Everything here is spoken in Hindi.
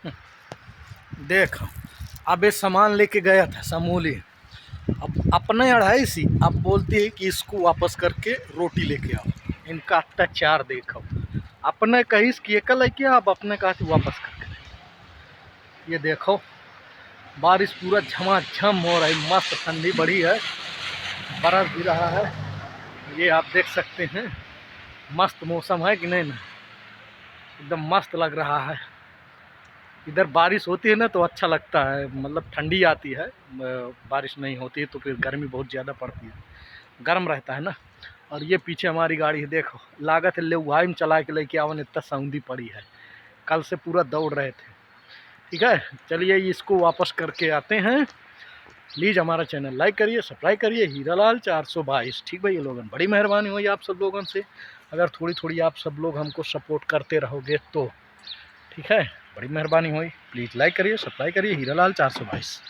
देख, अब ये सामान लेके गया था समूली, अब अपने 250 अब बोलती है कि इसको वापस करके रोटी लेके आओ। इनका अत्याचार देखो, अपने कहीं कि एकल है क्या, अब अपने कहा थी वापस करके। ये देखो बारिश पूरा झमाझम हो रही, मस्त ठंडी बड़ी है, बरस भी रहा है। ये आप देख सकते हैं, मस्त मौसम है कि नहीं ना, एकदम मस्त लग रहा है। इधर बारिश होती है ना तो अच्छा लगता है, मतलब ठंडी आती है, बारिश नहीं होती है तो फिर गर्मी बहुत ज़्यादा पड़ती है, गर्म रहता है ना। और ये पीछे हमारी गाड़ी है, देखो लागत है ले वही में चला के लेके आवन, इतना सऊंदी पड़ी है, कल से पूरा दौड़ रहे थे। ठीक है, चलिए इसको वापस करके आते हैं। प्लीज़ हमारा चैनल लाइक करिए, सब्सक्राइब करिए, हीरालाल 422। ठीक भैया लोगन, बड़ी मेहरबानी हुई आप सब लोगों से, अगर थोड़ी थोड़ी आप सब लोग हमको सपोर्ट करते रहोगे तो। ठीक है, बड़ी मेहरबानी हुई, प्लीज़ लाइक करिए, सब्सक्राइब करिए, हीरालाल 422।